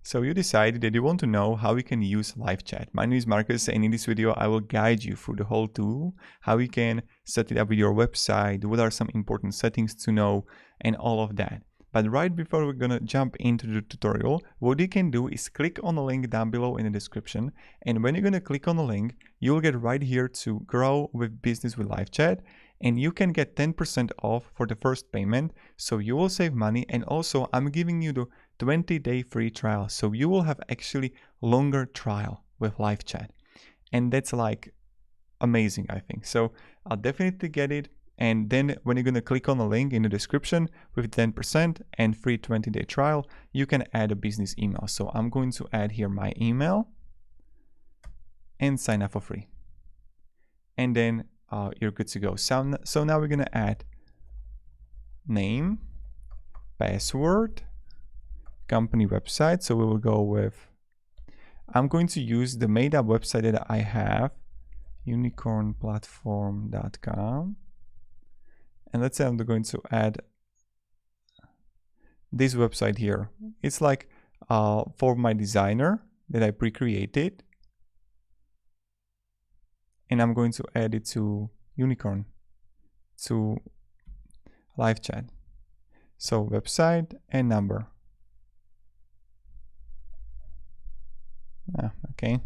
So you decided that you want to know how you can use Livechat. My name is Marcus, and in this video I will guide you through the whole tool, how you can set it up with your website, what are some important settings to know, and all of that. But right before we're gonna jump into the tutorial, what you can do is click on the link down below in the description, and when you're gonna click on the link, you'll get right here to Grow with Business with Livechat, and you can get 10% off for the first payment, so you will save money. And also I'm giving you the 20-day free trial, so you will have actually longer trial with Livechat, and that's like amazing, I think. So I'll definitely get it. And then when you're going to click on the link in the description with 10% and free 20-day trial, you can add a business email. So I'm going to add here my email and sign up for free, and then you're good to go. So now we're going to add name, password, company website. So we will go with, I'm going to use the made up website that I have, unicornplatform.com. And let's say I'm going to add this website here. It's like for my designer that I pre-created. And I'm going to add it to Unicorn, to Livechat. So website and number. Okay.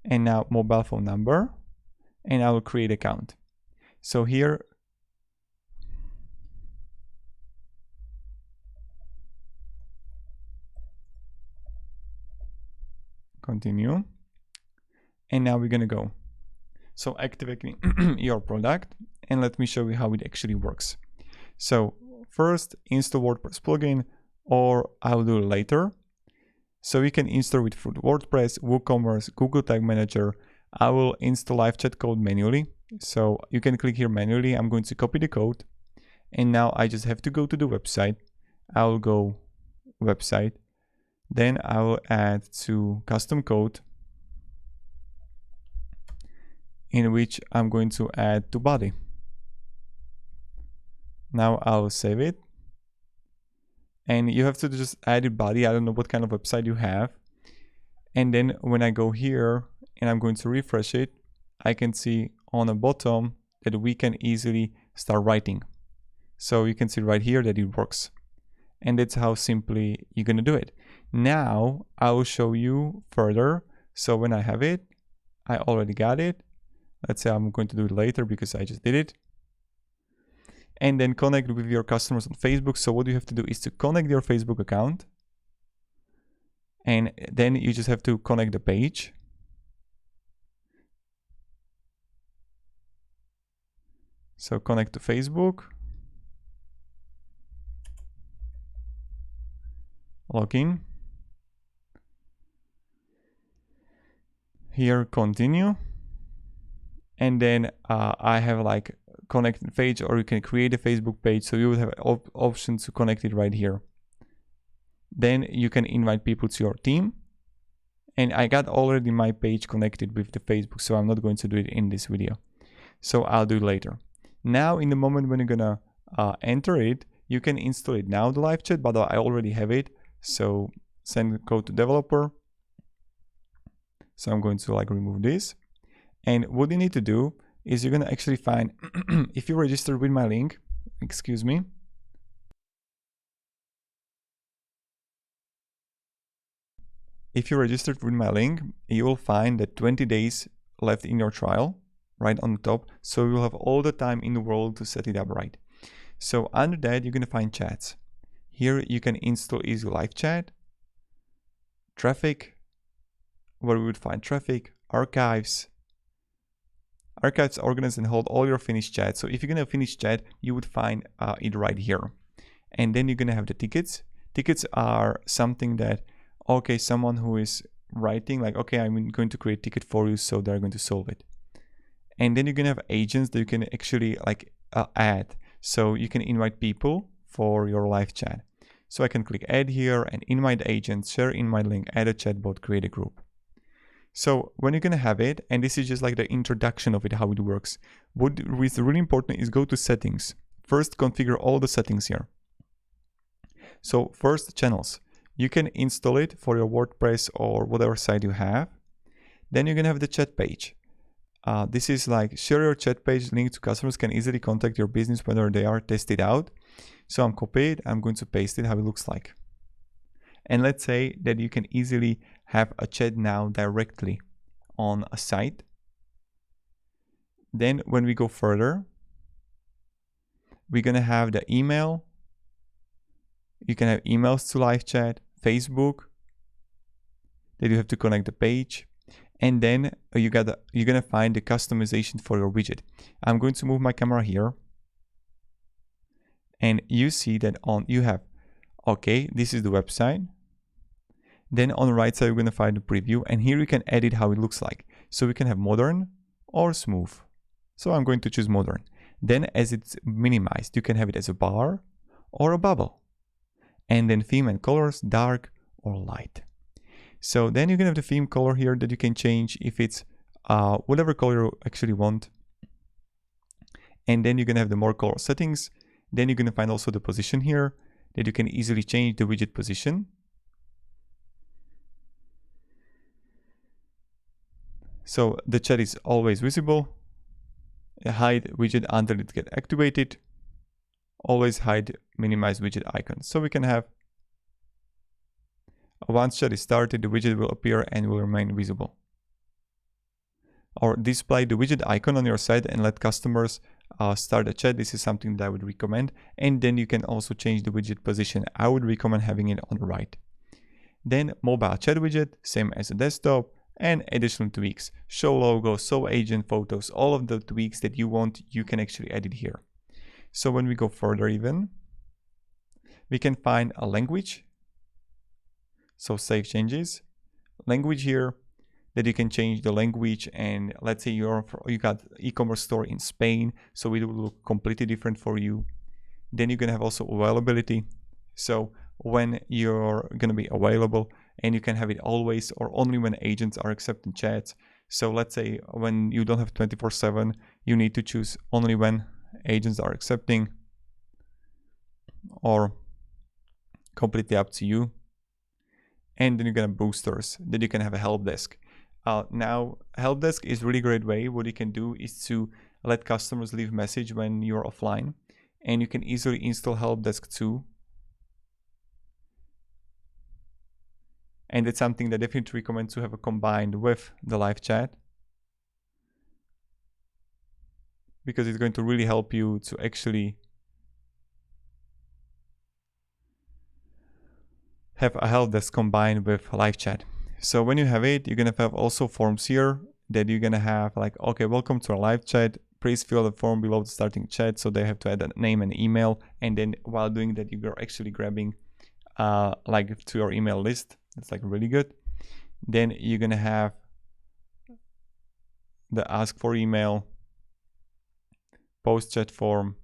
And now mobile phone number, and I will create account. So here, continue. And now we're gonna go. So activating your product, and let me show you how it actually works. So first, install WordPress plugin, or I'll do it later. So you can install it through WordPress, WooCommerce, Google Tag Manager. I will install Livechat code manually. So you can click here manually. I'm going to copy the code. And now I just have to go to the website. I'll go website. Then I will add to custom code, in which I'm going to add to body. Now I'll save it. And you have to just add it body. I don't know what kind of website you have. And then when I go here and I'm going to refresh it, I can see on the bottom that we can easily start writing. So you can see right here that it works. And that's how simply you're going to do it. Now I will show you further. So when I have it, I already got it. Let's say I'm going to do it later because I just did it. And then connect with your customers on Facebook. So what you have to do is to connect your Facebook account. And then you just have to connect the page. So connect to Facebook. Login. Here, continue. And then I have like connect page, or you can create a Facebook page. So you will have options to connect it right here. Then you can invite people to your team. And I got already my page connected with the Facebook, so I'm not going to do it in this video. So I'll do it later. Now in the moment when you're gonna enter it, you can install it now, the Livechat, but I already have it. So send the code to developer. So I'm going to like remove this. And what you need to do is you're gonna actually find, if you register with my link, excuse me. If you registered with my link, you will find that 20 days left in your trial, right on the top. So you'll have all the time in the world to set it up right. So under that, you're gonna find chats. Here you can install easy Livechat, traffic, where we would find traffic, archives. Archives organize and hold all your finished chat. So if you're gonna finish chat, you would find it right here. And then you're gonna have the tickets. Tickets are something that, okay, someone who is writing like, okay, I'm going to create a ticket for you, so they're going to solve it. And then you're gonna have agents that you can actually like add. So you can invite people for your live chat. So I can click add here and invite agents, share invite link, add a chatbot, create a group. So when you're gonna have it, and this is just like the introduction of it, how it works. What is really important is go to settings. First, configure all the settings here. So first, channels. You can install it for your WordPress or whatever site you have. Then you're gonna have the chat page. This is like share your chat page link to customers can easily contact your business whether they are tested out. So I'm copy it, I'm going to paste it how it looks like. And let's say that you can easily have a chat now directly on a site. Then when we go further, we're gonna have the email. You can have emails to live chat, Facebook, that you have to connect the page. And then you're gonna find the customization for your widget. I'm going to move my camera here. And you see that you have, okay, this is the website. Then on the right side, you're gonna find the preview. And here you can edit how it looks like. So we can have modern or smooth. So I'm going to choose modern. Then as it's minimized, you can have it as a bar or a bubble. And then theme and colors, dark or light. So then you can have the theme color here that you can change if it's whatever color you actually want. And then you're gonna have the more color settings. Then you're gonna find also the position here that you can easily change the widget position. So the chat is always visible. Hide widget until it gets activated. Always hide minimize widget icon. So we can have once chat is started, the widget will appear and will remain visible. Or display the widget icon on your site and let customers start a chat. This is something that I would recommend. And then you can also change the widget position. I would recommend having it on the right. Then mobile chat widget, same as a desktop, and additional tweaks. Show logo, show agent photos, all of the tweaks that you want, you can actually edit here. So when we go further even, we can find a language. So save changes, language here, that you can change the language. And let's say you got e-commerce store in Spain, so it will look completely different for you. Then you're gonna have also availability. So when you're gonna be available, and you can have it always or only when agents are accepting chats. So let's say when you don't have 24/7, you need to choose only when agents are accepting, or completely up to you. And then you're gonna have boosters, that you can have a help desk. Now, help desk is really great way. What you can do is to let customers leave message when you're offline, and you can easily install help desk too. And it's something that I definitely recommend to have a combined with the live chat, because it's going to really help you to actually have a help desk combined with live chat. So when you have it, you're gonna have also forms here that you're gonna have like, okay, welcome to our live chat. Please fill the form below the starting chat. So they have to add a name and email. And then while doing that, you're actually grabbing like to your email list. It's like really good. Then you're gonna have the ask for email, post chat form,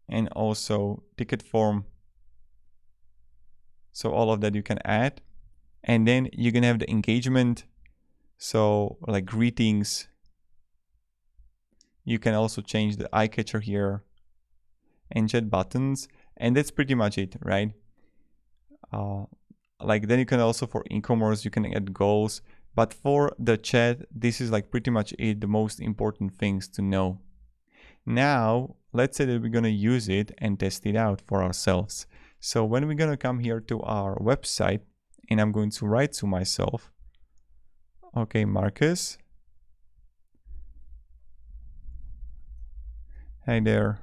and also ticket form. So all of that you can add. And then you're gonna have the engagement. So like greetings. You can also change the eye catcher here and chat buttons. And that's pretty much it, right? Like then you can also, for e-commerce, you can add goals. But for the chat, this is like pretty much it, the most important things to know. Now, let's say that we're gonna use it and test it out for ourselves. So when we're gonna come here to our website, and I'm going to write to myself, okay, Marcus, hey there,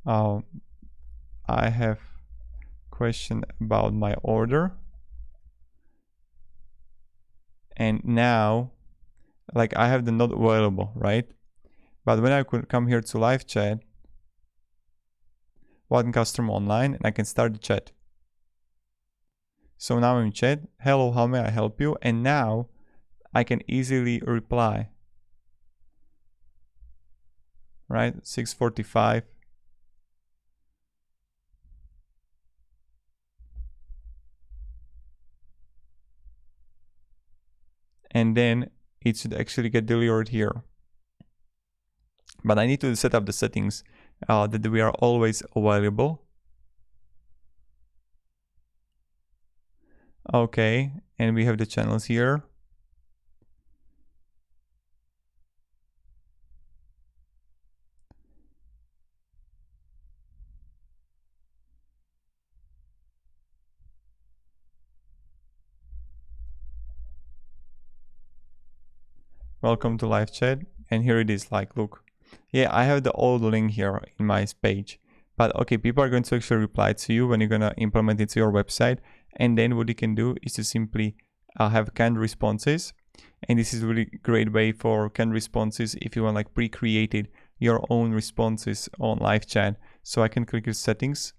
I have question about my order. And now, like I have the not available, right? But when I could come here to live chat, one customer online, and I can start the chat. So now I'm in chat. Hello, how may I help you? And now I can easily reply. Right? 6:45. And then it should actually get delivered here. But I need to set up the settings that we are always available. Okay, and we have the channels here. Welcome to live chat, and here it is. Like, look, yeah, I have the old link here in my page, but okay, people are going to actually reply to you when you're gonna implement it to your website. And then what you can do is to simply have canned responses, and this is a really great way for canned responses if you want like pre-created your own responses on live chat. So I can click your settings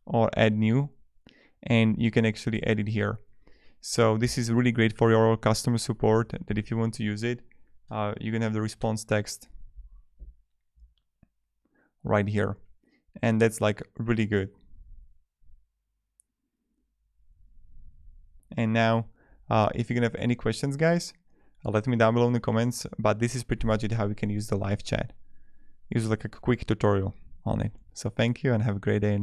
or add new, and you can actually add it here. So this is really great for your customer support, that if you want to use it, you can have the response text right here, and that's like really good. And now if you can have any questions, guys, let me down below in the comments. But this is pretty much it, how you can use the live chat. Use like a quick tutorial on it. So thank you and have a great day.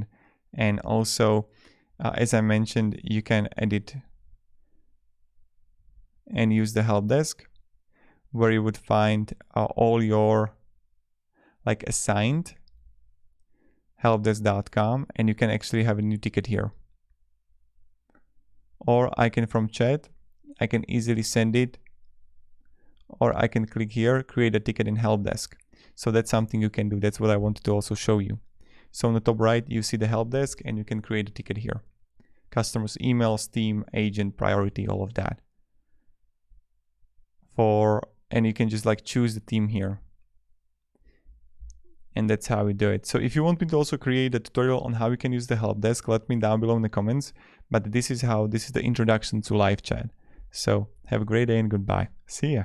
And also as I mentioned, you can edit and use the help desk, where you would find all your like assigned helpdesk.com, and you can actually have a new ticket here. Or I can, from chat, I can easily send it, or I can click here, create a ticket in help desk. So that's something you can do. That's what I wanted to also show you. So on the top right, you see the help desk, and you can create a ticket here. Customers, emails, team, agent, priority, all of that. And you can just like choose the theme here. And that's how we do it. So if you want me to also create a tutorial on how you can use the help desk, let me down below in the comments. But this is the introduction to live chat. So have a great day and goodbye. See ya.